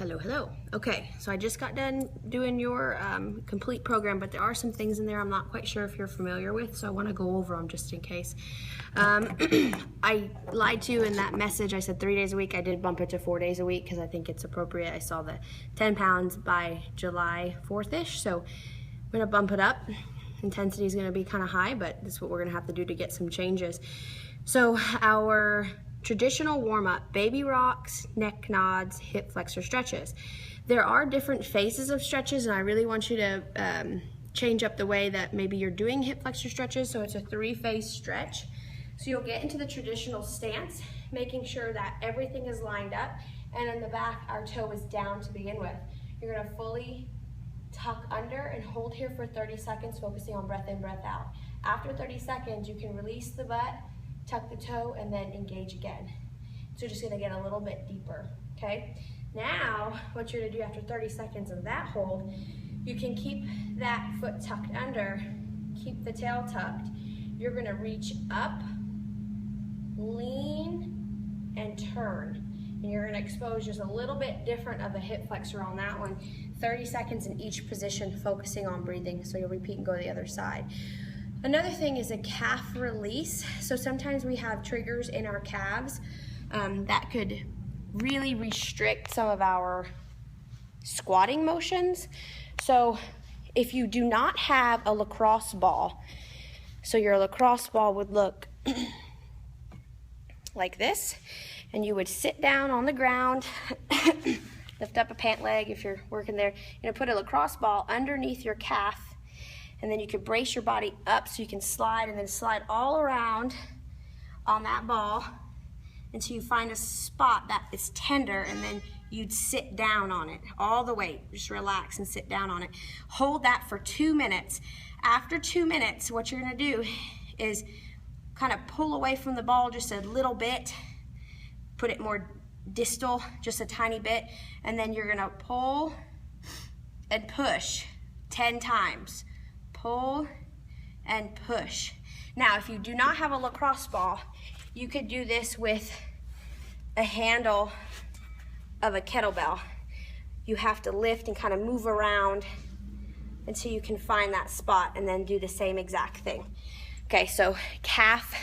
Hello, hello. Okay, so I just got done doing your complete program, but there are some things in there I'm not quite sure if you're familiar with, so I want to go over them just in case. I lied to you in that message. I said 3 days a week. I did bump it to 4 days a week because I think it's appropriate. I saw the 10 pounds by July 4th-ish, so I'm going to bump it up. Intensity is going to be kind of high, but this is what we're going to have to do to get some changes. So our traditional warm-up: baby rocks, neck nods, hip flexor stretches. There are different phases of stretches, and I really want you to change up the way that maybe you're doing hip flexor stretches. So it's a 3-phase stretch. So you'll get into the traditional stance, making sure that everything is lined up, and in the back our toe is down to begin with. You're going to fully tuck under and hold here for 30 seconds, focusing on breath in, breath out. After 30 seconds, you can release the butt, tuck the toe, and then engage again. So you're just gonna get a little bit deeper, okay? Now, what you're gonna do after 30 seconds of that hold, you can keep that foot tucked under, keep the tail tucked. You're gonna reach up, lean, and turn. And you're gonna expose just a little bit different of a hip flexor on that one. 30 seconds in each position, focusing on breathing. So you'll repeat and go to the other side. Another thing is a calf release. So sometimes we have triggers in our calves that could really restrict some of our squatting motions. So if you do not have a lacrosse ball, so your lacrosse ball would look like this, and you would sit down on the ground, lift up a pant leg if you're working there, you're gonna put a lacrosse ball underneath your calf, and then you can brace your body up so you can slide, and then slide all around on that ball until you find a spot that is tender, and then you'd sit down on it all the way. Just relax and sit down on it. Hold that for 2 minutes. After 2 minutes, what you're gonna do is kind of pull away from the ball just a little bit, put it more distal, just a tiny bit, and then you're gonna pull and push 10 times. Pull and push. Now, if you do not have a lacrosse ball, you could do this with a handle of a kettlebell. You have to lift and kind of move around until you can find that spot, and then do the same exact thing. Okay, so calf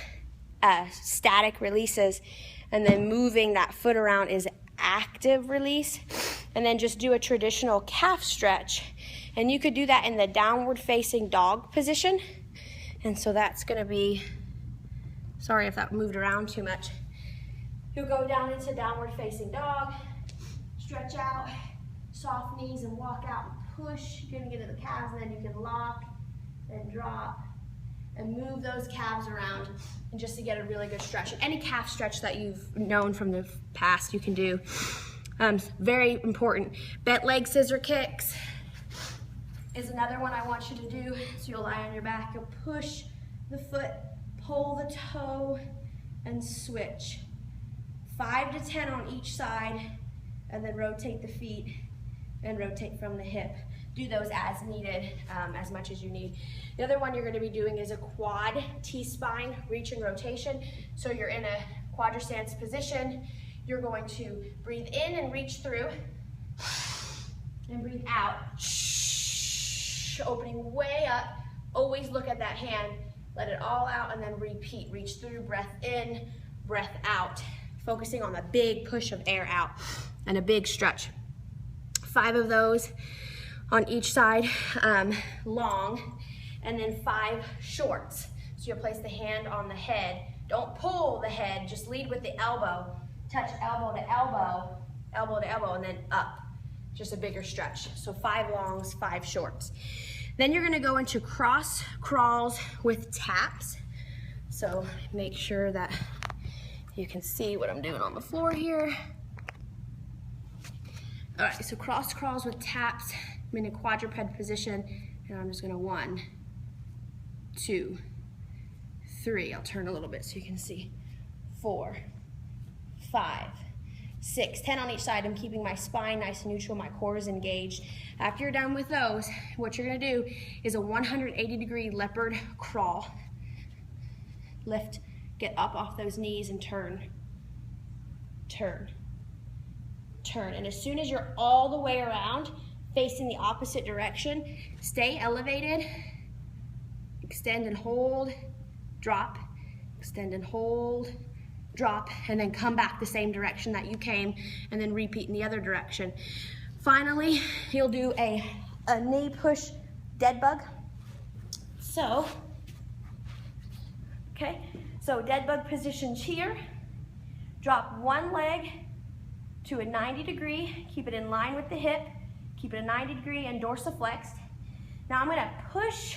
static releases, and then moving that foot around is active release. And then just do a traditional calf stretch. And you could do that in the downward facing dog position. And so that's gonna be, sorry if that moved around too much. You'll go down into downward facing dog, stretch out, soft knees, and walk out and push. You're gonna get to the calves, and then you can lock and drop and move those calves around, and just to get a really good stretch. Any calf stretch that you've known from the past you can do. Very important. Bent leg scissor kicks is another one I want you to do. So you'll lie on your back, you'll push the foot, pull the toe, and switch. 5 to 10 on each side, and then rotate the feet and rotate from the hip. Do those as needed, as much as you need. The other one you're gonna be doing is a quad T-spine reach and rotation. So you're in a quadristance position. You're going to breathe in and reach through, and breathe out, opening way up. Always look at that hand, let it all out, and then repeat. Reach through, breath in, breath out, focusing on the big push of air out and a big stretch. 5 of those on each side, long, and then 5 shorts. So you'll place the hand on the head. Don't pull the head, just lead with the elbow. Touch elbow to elbow, elbow to elbow, and then up. Just a bigger stretch. So 5 longs, 5 shorts. Then you're gonna go into cross crawls with taps. So make sure that you can see what I'm doing on the floor here. All right, so cross crawls with taps. I'm in a quadruped position, and I'm just gonna 1, 2, 3. I'll turn a little bit so you can see. 4, 5, 6, 10 on each side. I'm keeping my spine nice and neutral, my core is engaged. After you're done with those, what you're gonna do is a 180-degree leopard crawl. Lift, get up off those knees, and turn, turn, turn. And as soon as you're all the way around, facing the opposite direction, stay elevated, extend and hold, drop, extend and hold, drop, and then come back the same direction that you came, and then repeat in the other direction. Finally, you'll do a knee push dead bug. So, okay, so dead bug positions here. Drop one leg to a 90 degree, keep it in line with the hip, keep it a 90 degree and dorsiflexed. Now I'm gonna push,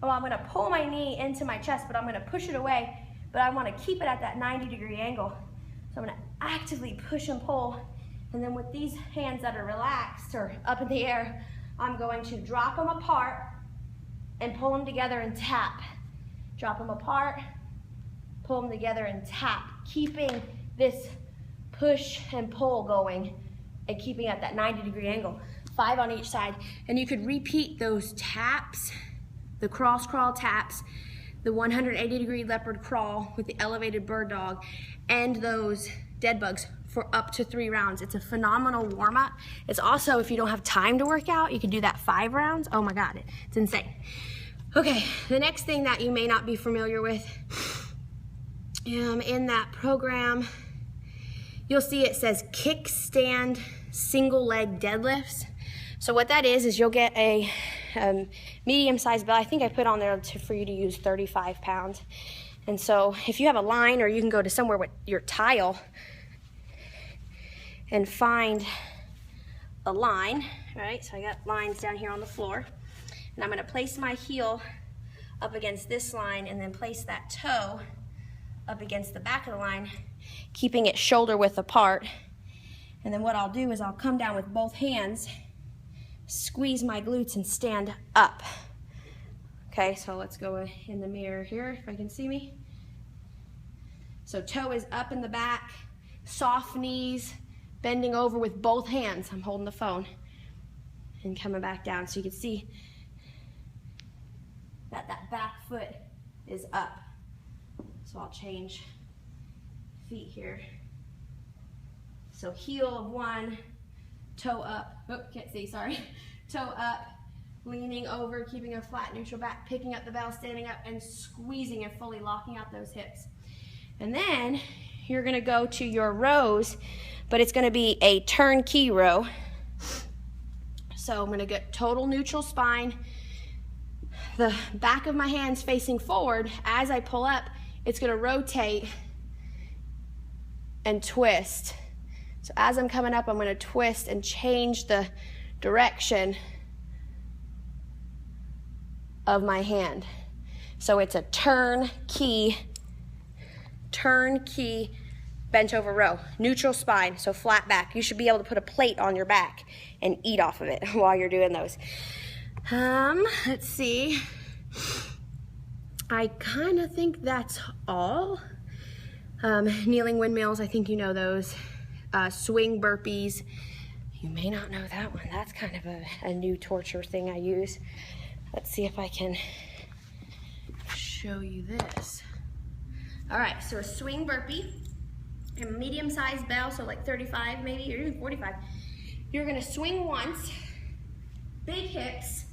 well, I'm gonna pull my knee into my chest, but I'm gonna push it away, but I wanna keep it at that 90 degree angle. So I'm gonna actively push and pull, and then with these hands that are relaxed or up in the air, I'm going to drop them apart and pull them together and tap. Drop them apart, pull them together and tap, keeping this push and pull going and keeping at that 90 degree angle. 5 on each side. And you could repeat those taps, the cross crawl taps, the 180 degree leopard crawl with the elevated bird dog, and those dead bugs for up to 3 rounds. It's a phenomenal warm up. It's also, if you don't have time to work out, you can do that 5 rounds. Oh my God, it's insane. Okay, the next thing that you may not be familiar with, in that program, you'll see it says kickstand single leg deadlifts. So what that is you'll get a medium-sized bell. I think I put on there for you to use 35 pounds. And so if you have a line, or you can go to somewhere with your tile and find a line, right? So I got lines down here on the floor. And I'm gonna place my heel up against this line and then place that toe up against the back of the line, keeping it shoulder width apart. And then what I'll do is I'll come down with both hands, squeeze my glutes and stand up. Okay, so let's go in the mirror here if I can see me. So toe is up in the back, soft knees, bending over with both hands. I'm holding the phone and coming back down so you can see that that back foot is up. So I'll change feet here. So heel of one, toe up, oh, can't see, sorry. Toe up, leaning over, keeping a flat neutral back, picking up the bell, standing up, and squeezing and fully locking out those hips. And then you're gonna go to your rows, but it's gonna be a turnkey row. So I'm gonna get total neutral spine, the back of my hands facing forward. As I pull up, it's gonna rotate and twist. So as I'm coming up, I'm gonna twist and change the direction of my hand. So it's a turnkey bent over row, neutral spine, so flat back. You should be able to put a plate on your back and eat off of it while you're doing those. Let's see. I kind of think that's all. Kneeling windmills, I think you know those. Swing burpees. You may not know that one. That's kind of a new torture thing I use. Let's see if I can show you this. All right, so a swing burpee, a medium-sized bell, so like 35 maybe, or even 45. You're gonna swing once, big hips,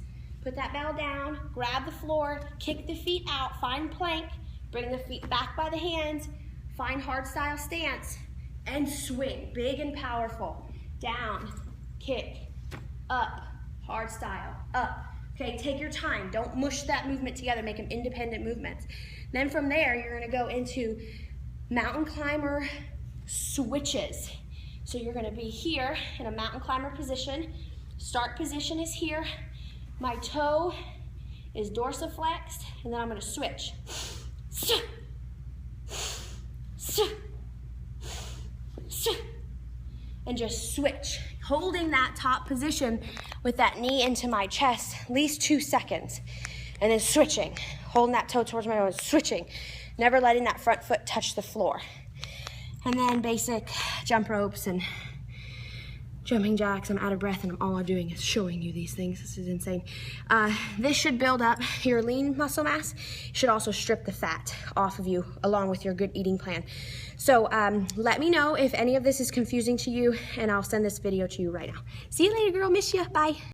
put that bell down, grab the floor, kick the feet out, find plank, bring the feet back by the hands, find hard style stance, and swing, big and powerful. Down, kick, up, hard style, up. Okay, take your time. Don't mush that movement together. Make them independent movements. Then from there, you're gonna go into mountain climber switches. So you're gonna be here in a mountain climber position. Start position is here. My toe is dorsiflexed, and then I'm gonna switch. And just switch, holding that top position with that knee into my chest at least 2 seconds, and then switching, holding that toe towards my nose, switching, never letting that front foot touch the floor. And then basic jump ropes and jumping jacks. I'm out of breath and all I'm doing is showing you these things. This is insane. This should build up your lean muscle mass. It should also strip the fat off of you along with your good eating plan. So let me know if any of this is confusing to you, and I'll send this video to you right now. See you later, girl. Miss ya. Bye.